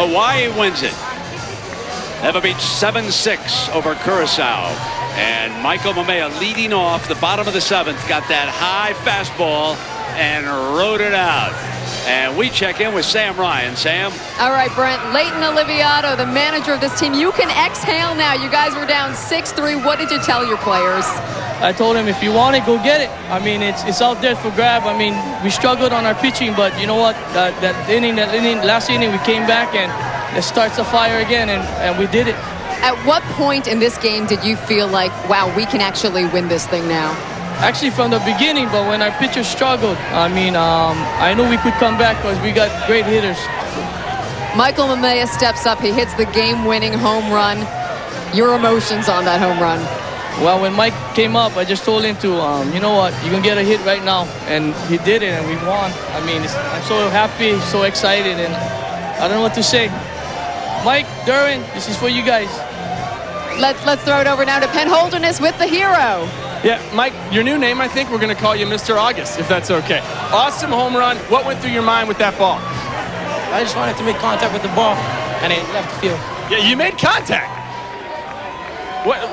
Hawaii wins it. Eva Beach 7-6 over Curacao. And Michael Mamea leading off the bottom of the 7th, got that high fastball and rode it out. And we check in with Sam Ryan. Sam? All right, Brent. Leighton Oliviato, the manager of this team. You can exhale now. You guys were down 6-3. What did you tell your players? I told him, if you want it, go get it. I mean, it's out there for grab. I mean, we struggled on our pitching, but you know what? Last inning, we came back and it starts a fire again, and we did it. At what point in this game did you feel like, wow, we can actually win this thing now? Actually, from the beginning, but when our pitchers struggled, I mean, I knew we could come back because we got great hitters. Michael Mamea steps up. He hits the game-winning home run. Your emotions on that home run? Well, when Mike came up, I just told him to, you know what, you're going to get a hit right now. And he did it, and we won. I mean, I'm so happy, so excited, and I don't know what to say. Mike, Duran, this is for you guys. Let's throw it over now to Penn Holderness with the hero. Yeah, Mike, your new name, I think we're going to call you Mr. August, if that's okay. Awesome home run. What went through your mind with that ball? I just wanted to make contact with the ball, and it left the field. Yeah, you made contact.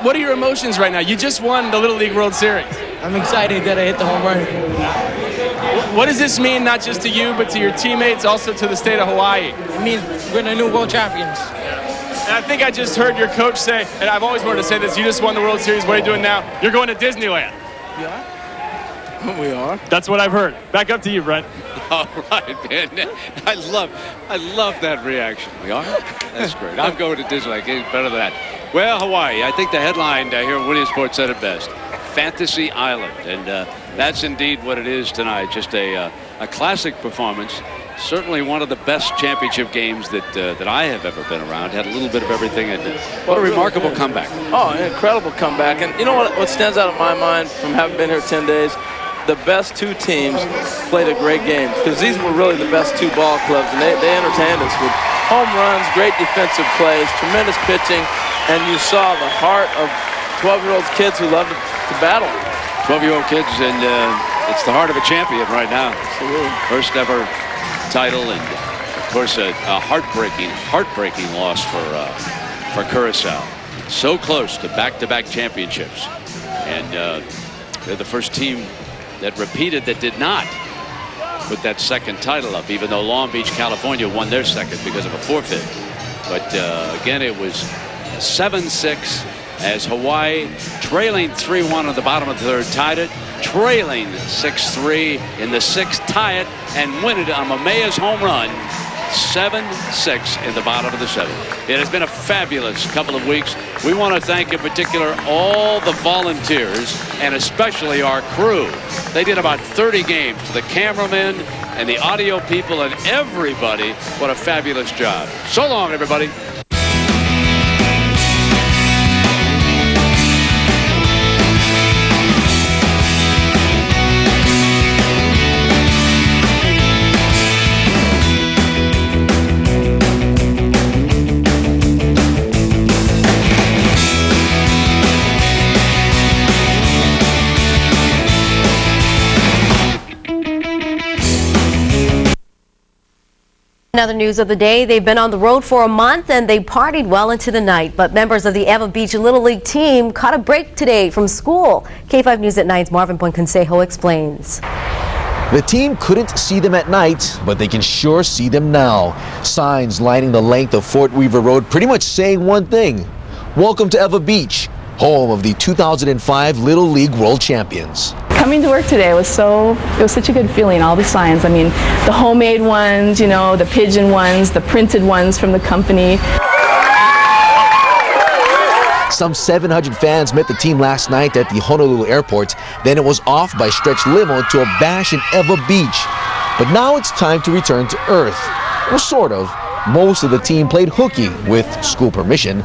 What are your emotions right now? You just won the Little League World Series. I'm excited that I hit the home run. What does this mean, not just to you, but to your teammates, also to the state of Hawaii? It means we're the new world champions. And I think I just heard your coach say, and I've always wanted to say this, you just won the World Series. What are you doing now? You're going to Disneyland. Yeah, we are. That's what I've heard. Back up to you, Brent. All right, man. I love that reaction. We are? That's great. I'm going to Disneyland. Getting better than that. Well, Hawaii, I think the headline here at Winning Sports said it best. Fantasy Island. And that's indeed what it is tonight. Just a classic performance. Certainly one of the best championship games that I have ever been around. Had a little bit of everything. And what a remarkable comeback. Oh, an incredible comeback. And you know what stands out in my mind from having been here 10 days? The best two teams played a great game, because these were really the best two ball clubs, and they entertained us with home runs, great defensive plays, tremendous pitching, and you saw the heart of 12-year-old kids who loved to battle. 12-year-old kids, and it's the heart of a champion right now. Absolutely. First ever title, and of course a heartbreaking loss for Curacao. So close to back-to-back championships, and they're the first team that repeated that did not put that second title up, even though Long Beach, California won their second because of a forfeit. But again, it was 7-6 as Hawaii, trailing 3-1 at the bottom of the third, tied it, trailing 6-3 in the 6th, tie it, and win it on Mamea's home run. 7-6 in the bottom of the 7th. It has been a fabulous couple of weeks. We want to thank in particular all the volunteers and especially our crew. They did about 30 games. The cameramen and the audio people and everybody. What a fabulous job. So long, everybody. Another news of the day, they've been on the road for a month and they partied well into the night. But members of the Eva Beach Little League team caught a break today from school. K5 News at 9's Marvin Buenconsejo explains. The team couldn't see them at night, but they can sure see them now. Signs lining the length of Fort Weaver Road pretty much saying one thing. Welcome to Eva Beach, home of the 2005 Little League World Champions. Coming to work today was such a good feeling. All the signs, I mean, the homemade ones, you know, the pigeon ones, the printed ones from the company. Some 700 fans met the team last night at the Honolulu airport. Then it was off by stretch limo to a bash in Eva Beach. But now it's time to return to earth. Well, sort of. Most of the team played hooky with school permission.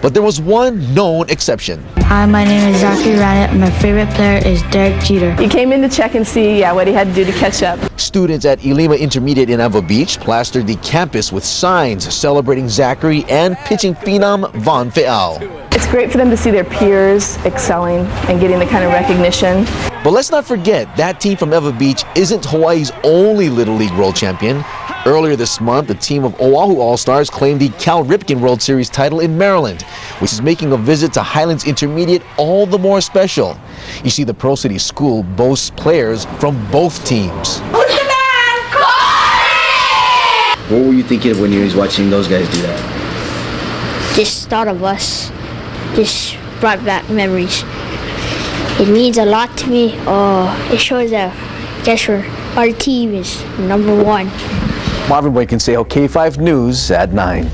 But there was one known exception. Hi, my name is Zachary Rannett. My favorite player is Derek Jeter. He came in to check and see what he had to do to catch up. Students at Ilima Intermediate in Eva Beach plastered the campus with signs celebrating Zachary and pitching phenom Von Feal. It's great for them to see their peers excelling and getting the kind of recognition. But let's not forget, that team from Eva Beach isn't Hawaii's only Little League World Champion. Earlier this month, the team of Oahu All-Stars claimed the Cal Ripken World Series title in Maryland, which is making a visit to Highlands Intermediate all the more special. You see, the Pearl City School boasts players from both teams. What were you thinking of when you was watching those guys do that? Just thought of us. Just brought back memories. It means a lot to me. It shows that our team is #1. Marvin Boy can say K5 News at 9.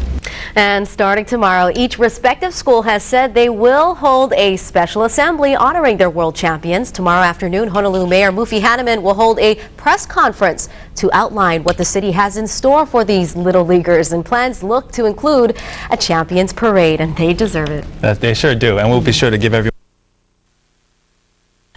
And starting tomorrow, each respective school has said they will hold a special assembly honoring their world champions. Tomorrow afternoon, Honolulu Mayor Mufi Hanneman will hold a press conference to outline what the city has in store for these Little Leaguers, and plans look to include a champions parade, and they deserve it. They sure do, and we'll be sure to give everyone.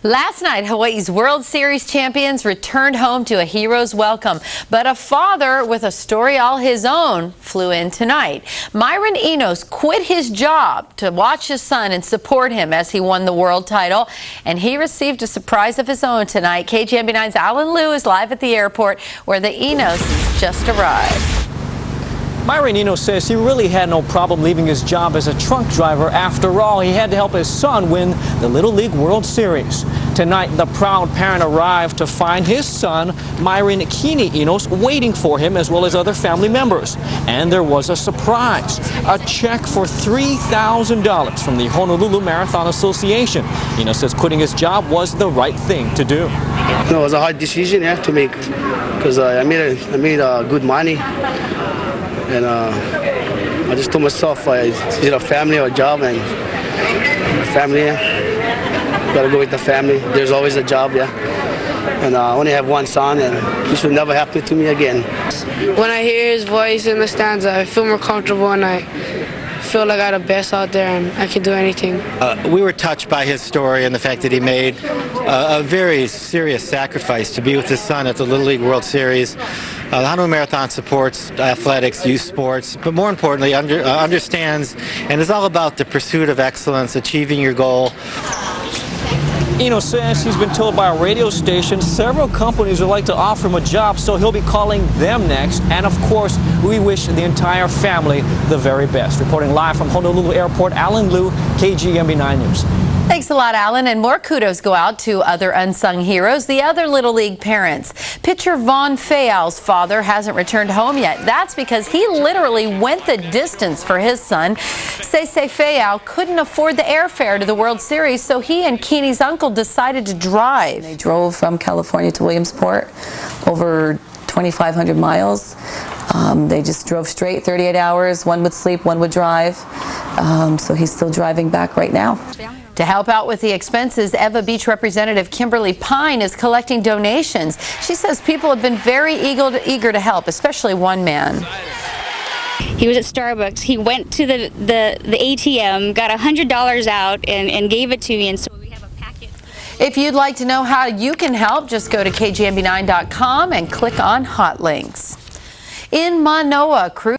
Last night, Hawaii's World Series champions returned home to a hero's welcome. But a father with a story all his own flew in tonight. Myron Enos quit his job to watch his son and support him as he won the world title. And he received a surprise of his own tonight. KGMB9's Alan Liu is live at the airport where the Enos just arrived. Myron Enos says he really had no problem leaving his job as a truck driver. After all, he had to help his son win the Little League World Series. Tonight, the proud parent arrived to find his son, Myron Kini Enos, waiting for him, as well as other family members. And there was a surprise, a check for $3,000 from the Honolulu Marathon Association. Enos says quitting his job was the right thing to do. No, it was a hard decision to make, because I made good money. And I just told myself, is it a family or a job? And a family, gotta go with the family. There's always a job, yeah. And I only have one son, and this will never happen to me again. When I hear his voice in the stands, I feel more comfortable, and I feel like I got the best out there, and I can do anything. We were touched by his story and the fact that he made a very serious sacrifice to be with his son at the Little League World Series. The Honolulu Marathon supports athletics, youth sports, but more importantly, understands and is all about the pursuit of excellence, achieving your goal. Enos says he's been told by a radio station several companies would like to offer him a job, so he'll be calling them next. And of course, we wish the entire family the very best. Reporting live from Honolulu Airport, Alan Liu, KGMB 9 News. Thanks a lot, Alan. And more kudos go out to other unsung heroes, the other Little League parents. Pitcher Vaughn Fayal's father hasn't returned home yet. That's because he literally went the distance for his son. Seisei Fayal couldn't afford the airfare to the World Series, so he and Keeney's uncle decided to drive. They drove from California to Williamsport, over 2,500 miles. They just drove straight 38 hours. One would sleep, one would drive. So he's still driving back right now. To help out with the expenses, Eva Beach Representative Kimberly Pine is collecting donations. She says people have been very eager to help, especially one man. He was at Starbucks. He went to the ATM, got $100 out, and gave it to me. And so we have a packet. If you'd like to know how you can help, just go to kgmb9.com and click on Hot Links. In Manoa, crew.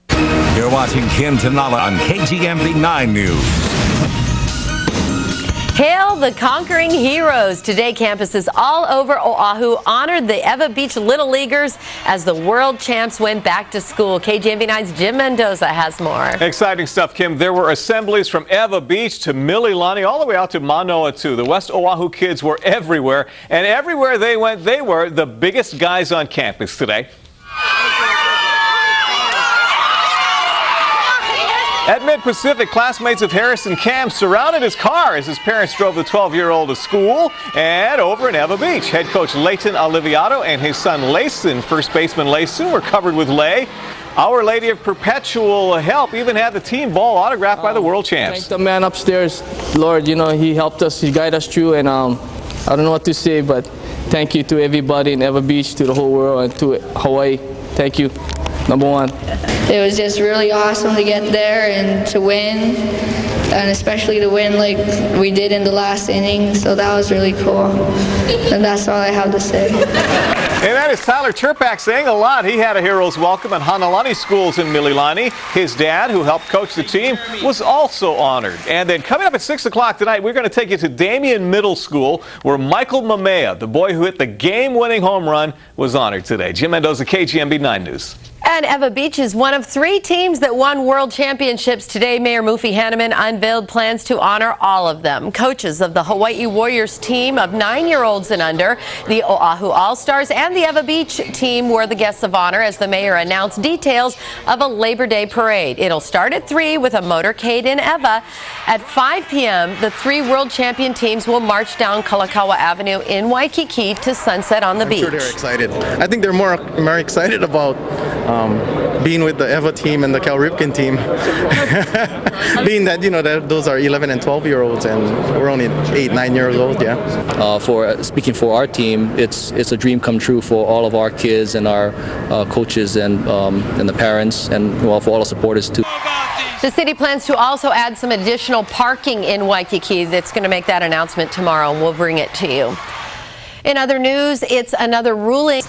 You're watching Ken Tanala on KGMB 9 News. Hail the conquering heroes. Today, campuses all over Oahu honored the Eva Beach Little Leaguers as the world champs went back to school. KGMB9's Jim Mendoza has more. Exciting stuff, Kim. There were assemblies from Eva Beach to Mililani, all the way out to Manoa, too. The West Oahu kids were everywhere, and everywhere they went, they were the biggest guys on campus today. At Mid-Pacific, classmates of Harrison Cam surrounded his car as his parents drove the 12-year-old to school. And over in Eva Beach, head coach Leighton Oliviato and his son Layson, first baseman Layson, were covered with lei. Our Lady of Perpetual Help even had the team ball autographed by the world champs. Thank the man upstairs. Lord, you know, he helped us, he guided us through, and I don't know what to say, but thank you to everybody in Eva Beach, to the whole world, and to Hawaii. Thank you. Number one. It was just really awesome to get there and to win, and especially to win like we did in the last inning, so that was really cool. And that's all I have to say. And that is Tyler Turpak saying a lot. He had a hero's welcome at Hanalani Schools in Mililani. His dad, who helped coach the team, was also honored. And then coming up at 6 o'clock tonight, we're going to take you to Damien Middle School, where Michael Mamea, the boy who hit the game-winning home run, was honored today. Jim Mendoza, KGMB 9 News. And Eva Beach is one of 3 teams that won world championships today. Mayor Mufi Hanneman unveiled plans to honor all of them. Coaches of the Hawai'i Warriors team of 9-year-olds and under, the Oahu All-Stars, and the Eva Beach team were the guests of honor as the mayor announced details of a Labor Day parade. It'll start at 3 with a motorcade in Eva. At 5 p.m., the 3 world champion teams will march down Kalakaua Avenue in Waikiki to sunset on the beach. I'm sure they're excited. I think they're more excited about being with the Eva team and the Cal Ripken team, being that, you know, that those are 11 and 12-year-olds and we're only 8, 9 years old. Yeah. Speaking for our team, it's a dream come true for all of our kids and our coaches and the parents, and well, for all the supporters too. The city plans to also add some additional parking in Waikiki. That's going to make that announcement tomorrow, and we'll bring it to you. In other news, it's another ruling.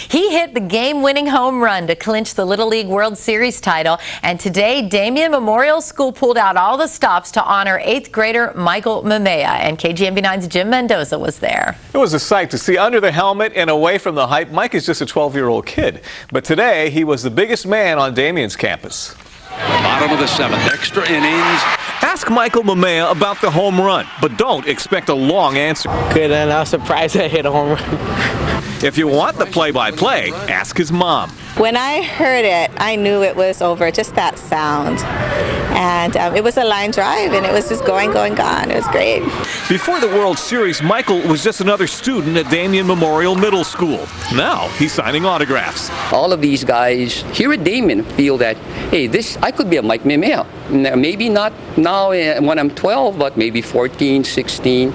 He hit the game-winning home run to clinch the Little League World Series title. And today, Damien Memorial School pulled out all the stops to honor 8th grader Michael Mamea. And KGMB9's Jim Mendoza was there. It was a sight to see under the helmet and away from the hype. Mike is just a 12-year-old kid. But today, he was the biggest man on Damien's campus. Bottom of the 7th, extra innings. Ask Michael Mamea about the home run, but don't expect a long answer. Good, and I was surprised I hit a home run. If you want the play-by-play, ask his mom. When I heard it, I knew it was over, just that sound. And it was a line drive, and it was just going. It was great. Before the World Series, Michael was just another student at Damien Memorial Middle School. Now he's signing autographs. All of these guys here at Damien feel that, hey, I could be a Mike Mamea. Maybe not now when I'm 12, but maybe 14, 16.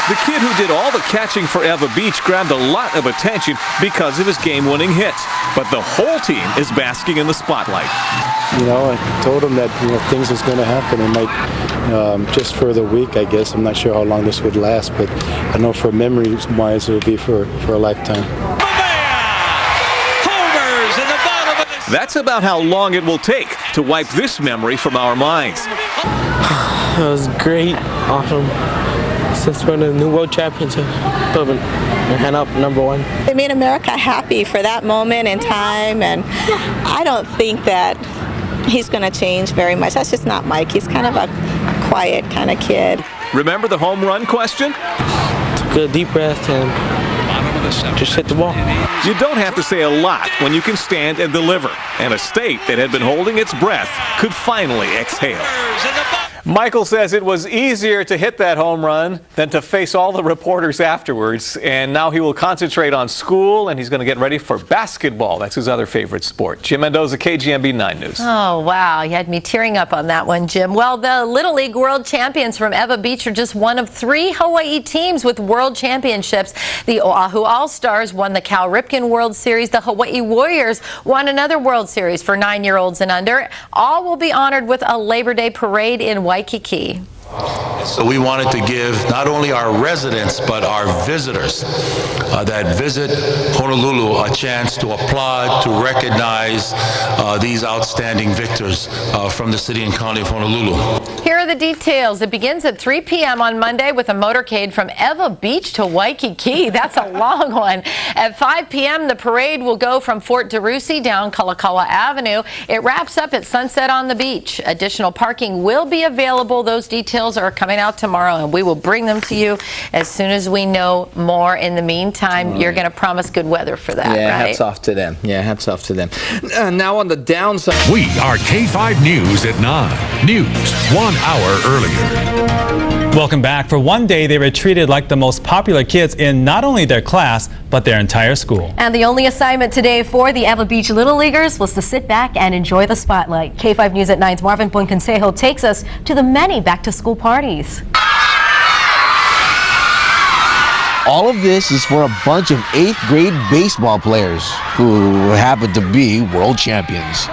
The kid who did all the catching for Eva Beach grabbed a lot of attention because of his game-winning hit. But the whole team is basking in the spotlight. You know, I told him that things was going to happen. It might just for the week, I guess. I'm not sure how long this would last, but I know for memory-wise, it would be for a lifetime. That's about how long it will take to wipe this memory from our minds. It was great, awesome. Since we're in the new world championship, we're hand up #1. It made America happy for that moment in time, and I don't think that he's going to change very much. That's just not Mike. He's kind of a quiet kind of kid. Remember the home run question? Took a deep breath and just hit the ball. You don't have to say a lot when you can stand and deliver, and a state that had been holding its breath could finally exhale. Michael says it was easier to hit that home run than to face all the reporters afterwards, and now he will concentrate on school, and he's going to get ready for basketball. That's his other favorite sport. Jim Mendoza, KGMB 9 News. Oh, wow. You had me tearing up on that one, Jim. Well, the Little League World Champions from Eva Beach are just one of 3 Hawaii teams with world championships. The Oahu All-Stars won the Cal Ripken World Series. The Hawai'i Warriors won another World Series for 9-year-olds and under. All will be honored with a Labor Day parade in Waikiki. So we wanted to give not only our residents but our visitors that visit Honolulu a chance to applaud, to recognize these outstanding victors from the city and county of Honolulu. Here are the details. It begins at 3 p.m. on Monday with a motorcade from Eva Beach to Waikiki. That's a long one. At 5 p.m., the parade will go from Fort DeRussy down Kalakaua Avenue. It wraps up at sunset on the beach. Additional parking will be available. Those details are coming out tomorrow, and we will bring them to you as soon as we know more. In the meantime, you're going to promise good weather for that, yeah, right? Hats off to them. Yeah, hats off to them. Now on the downside. We are K5 News at 9. News 1 hour earlier. Welcome back. For one day, they were treated like the most popular kids in not only their class, but their entire school. And the only assignment today for the Eva Beach Little Leaguers was to sit back and enjoy the spotlight. K5 News at 9's Marvin Buenconsejo takes us to the many back-to-school parties. All of this is for a bunch of 8th grade baseball players who happen to be world champions.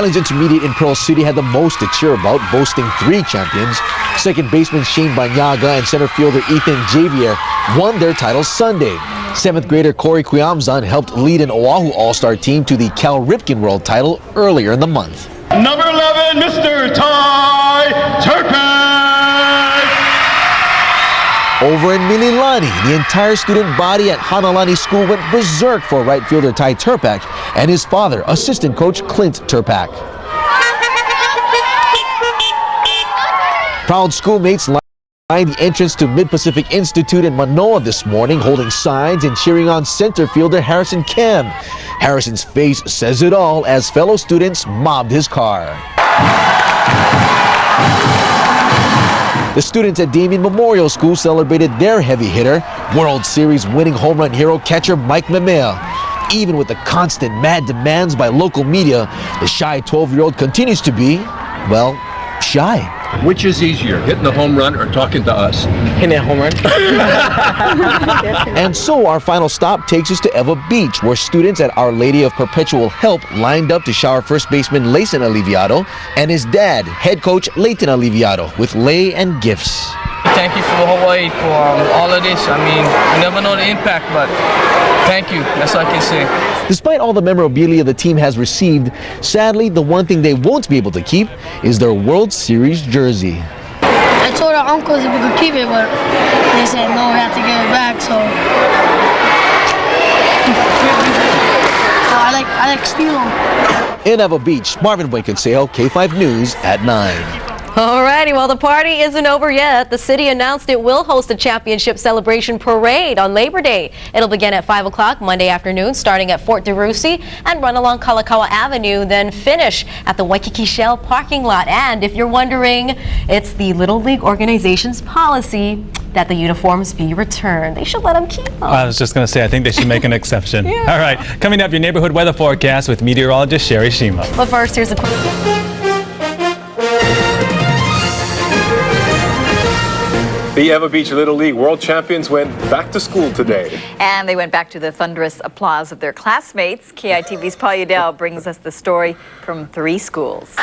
Highlands Intermediate in Pearl City had the most to cheer about, boasting 3 champions. Second baseman Shane Banyaga and center fielder Ethan Javier won their titles Sunday. 7th grader Corey Quiamzan helped lead an Oahu All-Star team to the Cal Ripken World title earlier in the month. Number 11, Mr. Ty Turpin! Over in Mililani, the entire student body at Hanalani School went berserk for right fielder Ty Turpak and his father, assistant coach Clint Turpak. Proud schoolmates lined the entrance to Mid-Pacific Institute in Manoa this morning, holding signs and cheering on center fielder Harrison Kem. Harrison's face says it all as fellow students mobbed his car. The students at Damien Memorial School celebrated their heavy hitter, World Series winning home run hero catcher Mike Mamea. Even with the constant mad demands by local media, the shy 12-year-old continues to be, well, shy. Which is easier, hitting the home run or talking to us? Hitting a home run. And so our final stop takes us to Eva Beach, where students at Our Lady of Perpetual Help lined up to shower first baseman Layson Aliviado and his dad, head coach Leighton Aliviado, with lei and gifts. Thank you for Hawaii for all of this. I mean, you never know the impact, but thank you. That's all I can say. Despite all the memorabilia the team has received, sadly, the one thing they won't be able to keep is their World Series jersey. I told our uncles if we could keep it, but they said no, we have to give it back, so I like steal them. In Eva Beach, Marvin Buenconsejo, K5 News at 9. Alrighty, well, the party isn't over yet. The city announced it will host a championship celebration parade on Labor Day. It'll begin at 5 o'clock Monday afternoon, starting at Fort DeRussy and run along Kalakaua Avenue, then finish at the Waikiki Shell parking lot. And if you're wondering, it's the Little League organization's policy that the uniforms be returned. They should let them keep them. I was just going to say, I think they should make an exception. Yeah. All right, coming up, your neighborhood weather forecast with meteorologist Sherry Shima. But first, here's a quick... The Eva Beach Little League World Champions went back to school today. And they went back to the thunderous applause of their classmates. KITV's Paul Udell brings us the story from 3 schools.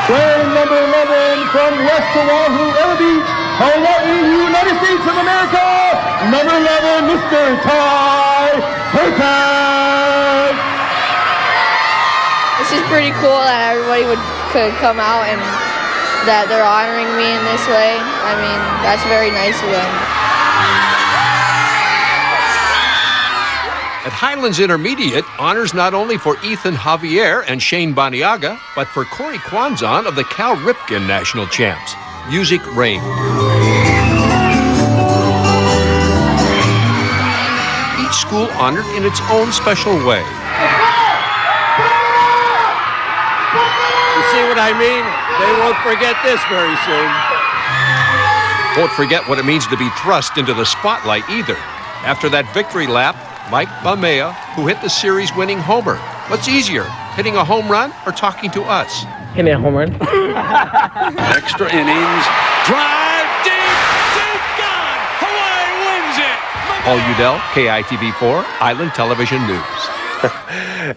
Wearing number 11 from West Oahu, Eva Beach, Hawaii, United States of America, number 11, Mr. Ty Turpin! It's just pretty cool that everybody could come out and that they're honoring me in this way. I mean, that's very nice of them. At Highlands Intermediate, honors not only for Ethan Javier and Shane Baniaga, but for Corey Quiamzan of the Cal Ripken National Champs. Music Rain. Each school honored in its own special way. You see what I mean? They won't forget this very soon. Won't forget what it means to be thrust into the spotlight either. After that victory lap, Mike Mamea, who hit the series-winning homer. What's easier, hitting a home run or talking to us? Hitting a home run. Extra innings. Drive deep gone. Hawaii wins it. Paul Udell, KITV4, Island Television News.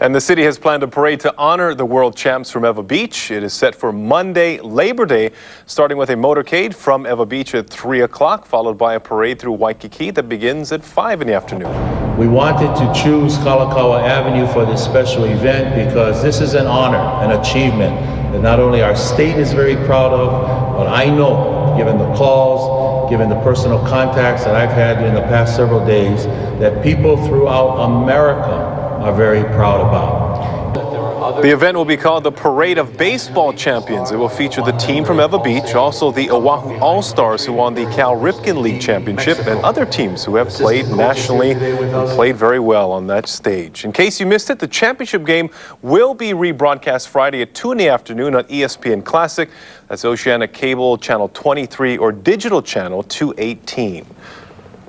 And the city has planned a parade to honor the world champs from Eva Beach. It is set for Monday, Labor Day, starting with a motorcade from Eva Beach at 3 o'clock, followed by a parade through Waikiki that begins at 5 in the afternoon. We wanted to choose Kalakaua Avenue for this special event because this is an honor, an achievement that not only our state is very proud of, but I know, given the calls, given the personal contacts that I've had in the past several days, that people throughout America are very proud about. The event will be called the Parade of Baseball Champions. It will feature the team from Eva Beach, also the Oahu All-Stars who won the Cal Ripken League Championship, and other teams who have played nationally and played very well on that stage. In case you missed it, the championship game will be rebroadcast Friday at 2 in the afternoon on ESPN Classic. That's Oceanic Cable Channel 23 or Digital Channel 218.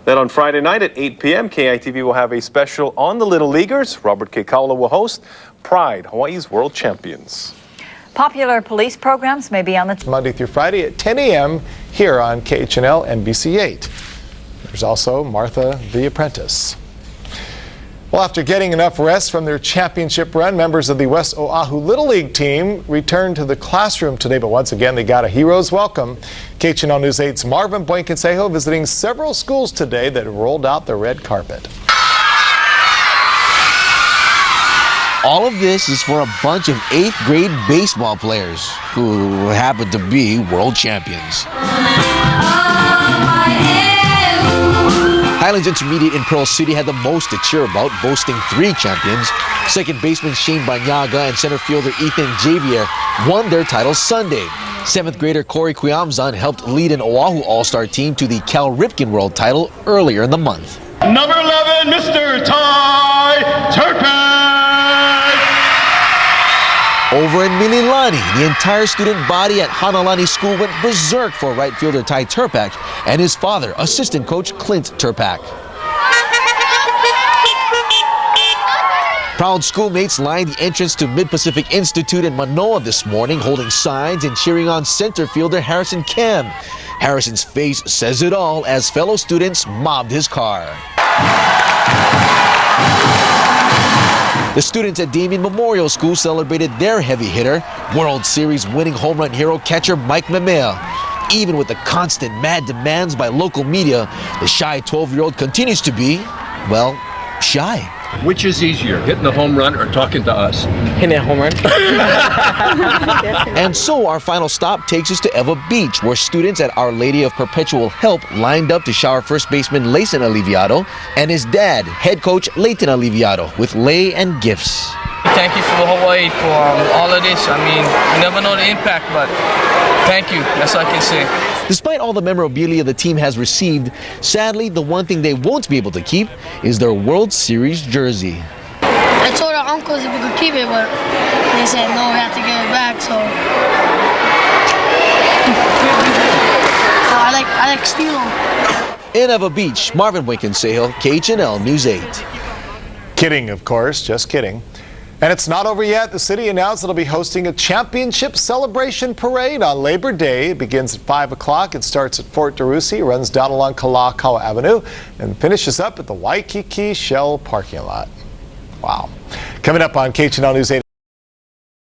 Then on Friday night at 8 p.m., KITV will have a special on the Little Leaguers. Robert K. Kaula will host Pride, Hawaii's World Champions. Popular police programs may be on the Monday through Friday at 10 a.m. here on KHNL NBC 8. There's also Martha the Apprentice. Well, after getting enough rest from their championship run, members of the West Oahu Little League team returned to the classroom today, but once again they got a hero's welcome. KHNL News 8's Marvin Buenkensejo visiting several schools today that rolled out the red carpet. All of this is for a bunch of 8th grade baseball players who happen to be world champions. Highlands Intermediate in Pearl City had the most to cheer about, boasting 3 champions. Second baseman Shane Banyaga and center fielder Ethan Javier won their titles Sunday. 7th grader Corey Quiamzan helped lead an Oahu All-Star team to the Cal Ripken World title earlier in the month. Number 11, Mr. Ty Turpin. Over in Mililani, the entire student body at Hanalani School went berserk for right fielder Ty Turpak and his father, assistant coach Clint Turpak. Proud schoolmates lined the entrance to Mid-Pacific Institute in Manoa this morning, holding signs and cheering on center fielder Harrison Kam. Harrison's face says it all as fellow students mobbed his car. The students at Damien Memorial School celebrated their heavy hitter, World Series winning home run hero catcher Mike Mamea. Even with the constant mad demands by local media, the shy 12-year-old continues to be, well, shy. Which is easier, hitting the home run or talking to us? Hitting a home run. And so our final stop takes us to Eva Beach, where students at Our Lady of Perpetual Help lined up to shower first baseman Layson Aliviado and his dad, head coach Leighton Aliviado, with lei and gifts. Thank you for Hawaii for all of this. I mean, you never know the impact, but thank you. That's all I can say. Despite all the memorabilia the team has received, sadly, the one thing they won't be able to keep is their World Series jersey. I told our uncles if we could keep it, but they said no, we have to give it back, so I like steal them. In Eva Beach, Marvin Buenkensejo, KHNL News 8. Kidding, of course, just kidding. And it's not over yet. The city announced it'll be hosting a championship celebration parade on Labor Day. It begins at 5 o'clock. It starts at Fort DeRussy, runs down along Kalakaua Avenue, and finishes up at the Waikiki Shell parking lot. Wow. Coming up on KHNL News 8.